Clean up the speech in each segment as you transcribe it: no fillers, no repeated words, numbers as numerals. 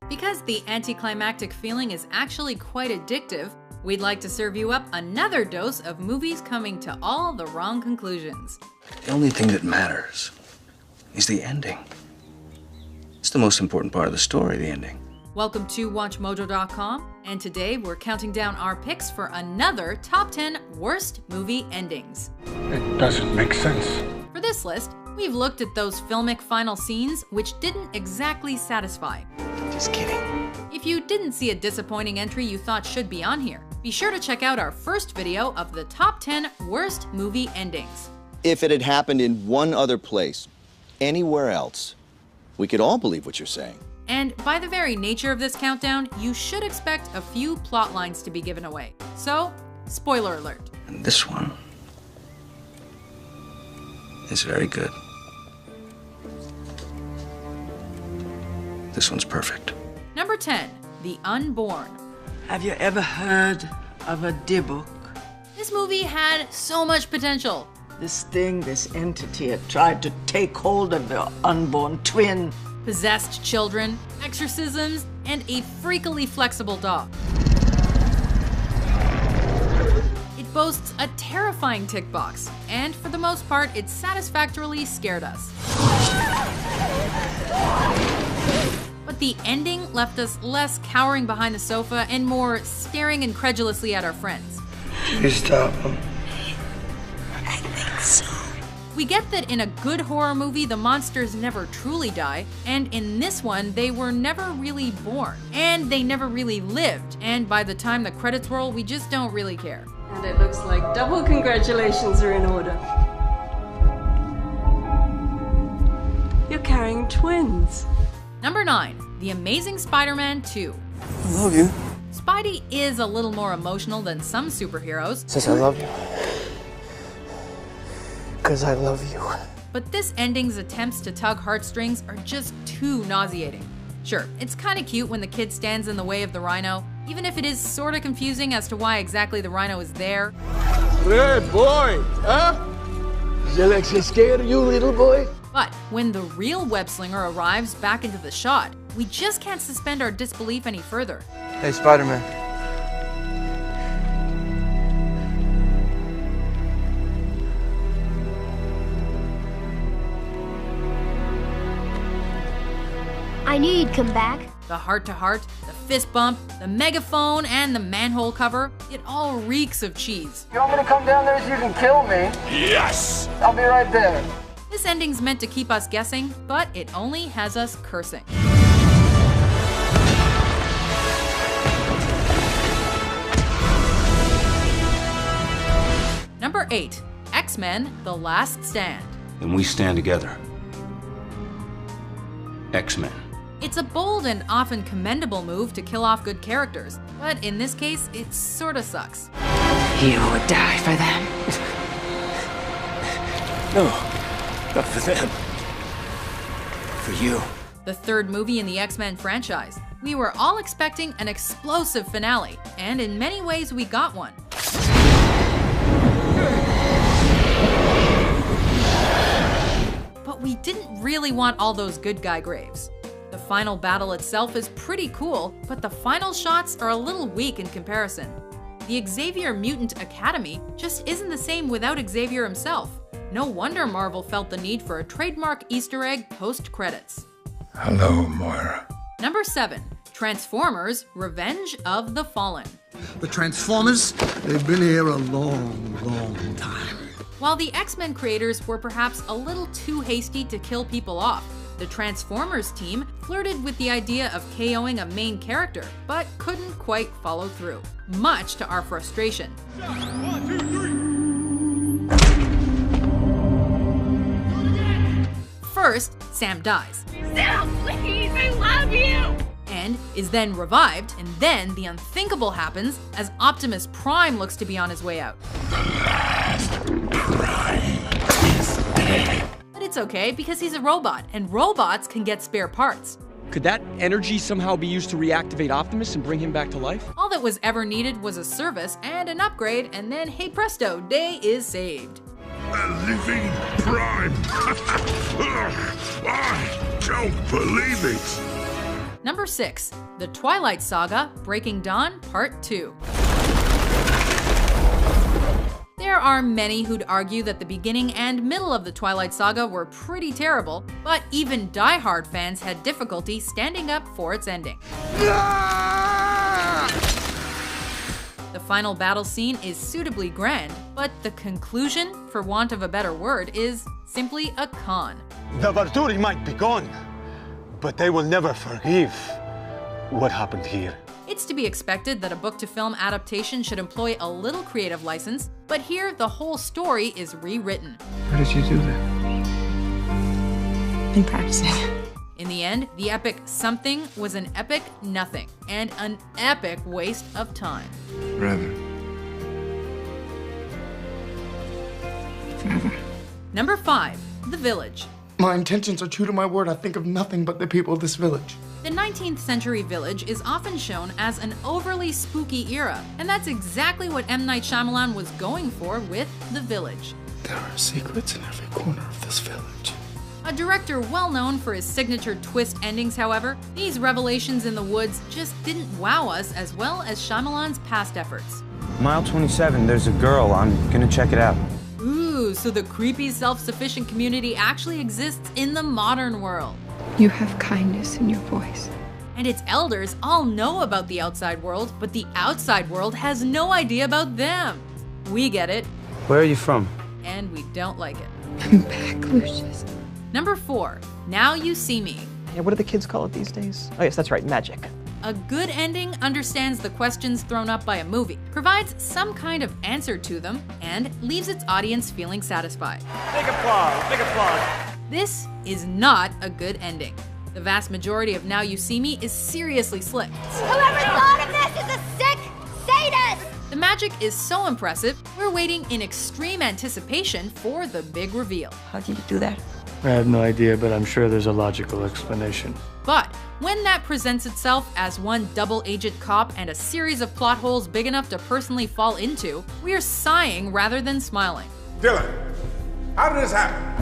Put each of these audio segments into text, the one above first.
Because the anticlimactic feeling is actually quite addictive, we'd like to serve you up another dose of movies coming to all the wrong conclusions. The only thing that matters is the ending. It's the most important part of the story, the ending. Welcome to WatchMojo.com, and today we're counting down our picks for another Top 10 Worst Movie Endings. It doesn't make sense. For this list, we've looked at those filmic final scenes which didn't exactly satisfy. Just kidding. If you didn't see a disappointing entry you thought should be on here, be sure to check out our first video of the Top 10 Worst Movie Endings. If it had happened in one other place, anywhere else, we could all believe what you're saying. And by the very nature of this countdown, you should expect a few plot lines to be given away. So, spoiler alert. And this one is very good. This one's perfect. Number 10, The Unborn. Have you ever heard of a Dybbuk? This movie had so much potential. This thing, this entity had tried to take hold of the unborn twin. Possessed children, exorcisms, and a freakily flexible dog. It boasts a terrifying tick box, and for the most part, it satisfactorily scared us. But the ending left us less cowering behind the sofa and more staring incredulously at our friends. Please stop him. I think so. We get that in a good horror movie, the monsters never truly die, and in this one, they were never really born, and they never really lived, and by the time the credits roll, we just don't really care. And it looks like double congratulations are in order. You're carrying twins. Number 9, The Amazing Spider-Man 2. I love you. Spidey is a little more emotional than some superheroes, Says I love you. Because I love you. but this ending's attempts to tug heartstrings are just too nauseating. Sure, it's kinda cute when the kid stands in the way of the rhino, even if it is sorta confusing as to why exactly the rhino is there. Hey, boy! Huh? Is Alexia scared of you, little boy? But when the real web-slinger arrives back into the shot, we just can't suspend our disbelief any further. Hey, Spider-Man. I knew you'd come back. The heart-to-heart, the fist bump, the megaphone, and the manhole cover, it all reeks of cheese. You want me to come down there so you can kill me? Yes! I'll be right there. This ending's meant to keep us guessing, but it only has us cursing. Number 8, X-Men: The Last Stand. And we stand together. X-Men. It's a bold and often commendable move to kill off good characters, but in this case, it sorta sucks. You would die for them. No, not for them. For you. The third movie in the X-Men franchise. We were all expecting an explosive finale, and in many ways we got one. But we didn't really want all those good guy graves. The final battle itself is pretty cool, but the final shots are a little weak in comparison. The Xavier Mutant Academy just isn't the same without Xavier himself. No wonder Marvel felt the need for a trademark Easter egg post-credits. Hello, Moira. Number 7, Transformers: Revenge of the Fallen. The Transformers, they've been here a long, long time. While the X-Men creators were perhaps a little too hasty to kill people off, the Transformers team flirted with the idea of KOing a main character, but couldn't quite follow through, much to our frustration. 1, 2, 3. First, Sam dies. Sam, please, I love you! And is then revived, and then the unthinkable happens as Optimus Prime looks to be on his way out. But it's okay because he's a robot, and robots can get spare parts. Could that energy somehow be used to reactivate Optimus and bring him back to life? All that was ever needed was a service and an upgrade, and then hey presto, day is saved. A living prime. I don't believe it. Number 6. The Twilight Saga: Breaking Dawn Part 2. There are many who'd argue that the beginning and middle of the Twilight Saga were pretty terrible, but even die-hard fans had difficulty standing up for its ending. The final battle scene is suitably grand, but the conclusion, for want of a better word, is simply a con. The Volturi might be gone, but they will never forgive what happened here. It's to be expected that a book-to-film adaptation should employ a little creative license, but here the whole story is rewritten. How did you do that? Been practicing. In the end, the epic something was an epic nothing, and an epic waste of time. Rather. Forever. Number 5. The Village. My intentions are true to my word. I think of nothing but the people of this village. The 19th century village is often shown as an overly spooky era, and that's exactly what M. Night Shyamalan was going for with The Village. There are secrets in every corner of this village. A director well known for his signature twist endings, however, these revelations in the woods just didn't wow us as well as Shyamalan's past efforts. Mile 27, there's a girl. I'm gonna check it out. Ooh, so the creepy self-sufficient community actually exists in the modern world. You have kindness in your voice. And its elders all know about the outside world, but the outside world has no idea about them. We get it. Where are you from? And we don't like it. I'm back, Lucius. Number 4. Now You See Me. Yeah, what do the kids call it these days? Oh yes, that's right, magic. A good ending understands the questions thrown up by a movie, provides some kind of answer to them, and leaves its audience feeling satisfied. Big applause, big applause. This is not a good ending. The vast majority of Now You See Me is seriously slick. Whoever thought of this is a sick sadist! The magic is so impressive, we're waiting in extreme anticipation for the big reveal. How do you do that? I have no idea, but I'm sure there's a logical explanation. But when that presents itself as one double-agent cop and a series of plot holes big enough to personally fall into, we're sighing rather than smiling. Dylan, how did this happen?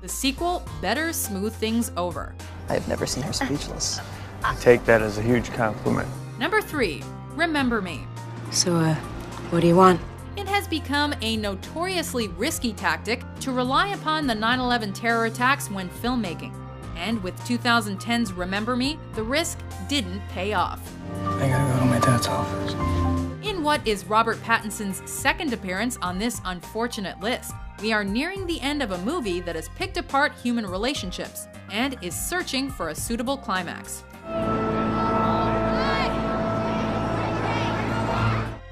The sequel better smooth things over. I have never seen her speechless. I take that as a huge compliment. Number 3. Remember Me. So, what do you want? It has become a notoriously risky tactic to rely upon the 9/11 terror attacks when filmmaking. And with 2010's Remember Me, the risk didn't pay off. I gotta go to my dad's office. In what is Robert Pattinson's second appearance on this unfortunate list, we are nearing the end of a movie that has picked apart human relationships and is searching for a suitable climax.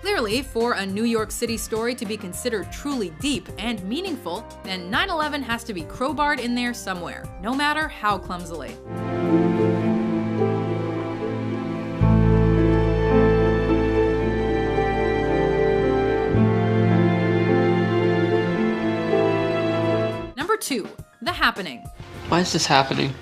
Clearly, for a New York City story to be considered truly deep and meaningful, then 9/11 has to be crowbarred in there somewhere, no matter how clumsily. Number 2. The Happening. Why is this happening?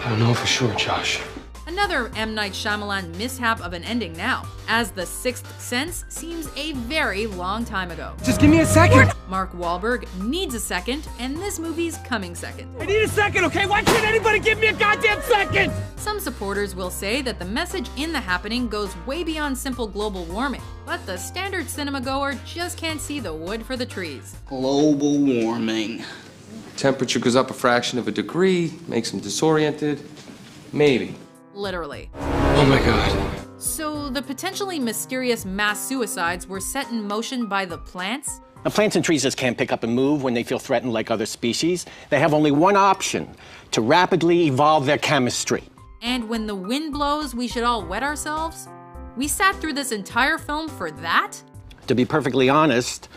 I don't know for sure, Josh. Another M. Night Shyamalan mishap of an ending now, as The Sixth Sense seems a very long time ago. Just give me a second! Mark Wahlberg needs a second, and this movie's coming second. I need a second, okay? Why can't anybody give me a goddamn second? Some supporters will say that the message in The Happening goes way beyond simple global warming, but the standard cinema goer just can't see the wood for the trees. Global warming. Temperature goes up a fraction of a degree, makes them disoriented. Maybe. Literally. Oh my god. So the potentially mysterious mass suicides were set in motion by the plants? Now, plants and trees just can't pick up and move when they feel threatened like other species. They have only one option: to rapidly evolve their chemistry. And when the wind blows, we should all wet ourselves? We sat through this entire film for that? To be perfectly honest,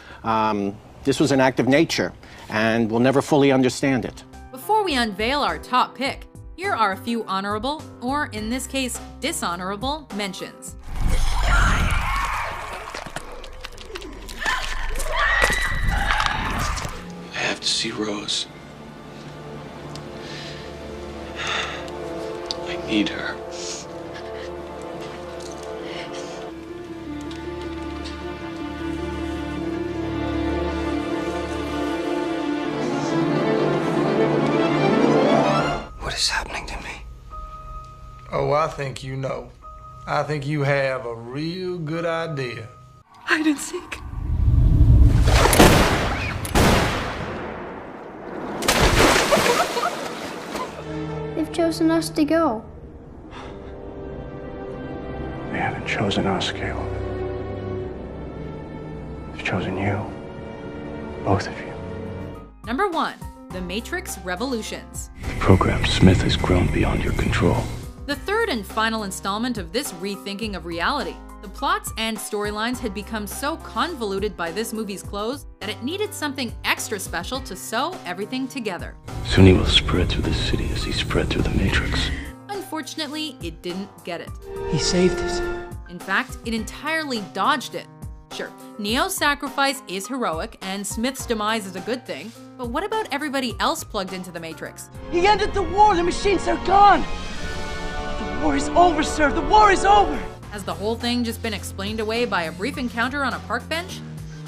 this was an act of nature, and we'll never fully understand it. Before we unveil our top pick, here are a few honorable, or in this case, dishonorable, mentions. I have to see Rose. I Eat her. What is happening to me? Oh, I think you know. I think you have a real good idea. Hide and seek. They've chosen us to go. They haven't chosen us, Caleb. They've chosen you. Both of you. Number 1. The Matrix Revolutions. The program Smith has grown beyond your control. The third and final installment of this rethinking of reality. The plots and storylines had become so convoluted by this movie's close that it needed something extra special to sew everything together. Soon he will spread through the city as he spread through the Matrix. Unfortunately, it didn't get it. He saved it. In fact, it entirely dodged it. Sure, Neo's sacrifice is heroic and Smith's demise is a good thing, but what about everybody else plugged into the Matrix? He ended the war. The machines are gone. The war is over, sir. The war is over. Has the whole thing just been explained away by a brief encounter on a park bench?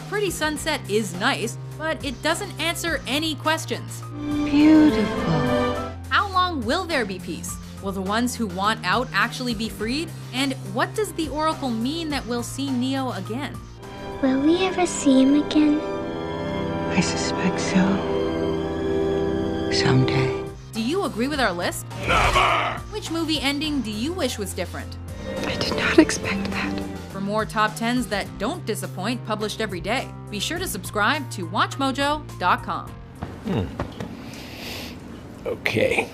Pretty Sunset is nice, but it doesn't answer any questions. Beautiful. How long will there be peace? Will the ones who want out actually be freed? And what does the Oracle mean that we'll see Neo again? Will we ever see him again? I suspect so. Someday. Do you agree with our list? Never! Which movie ending do you wish was different? I did not expect that. For more top 10s that don't disappoint published every day, be sure to subscribe to WatchMojo.com. Okay.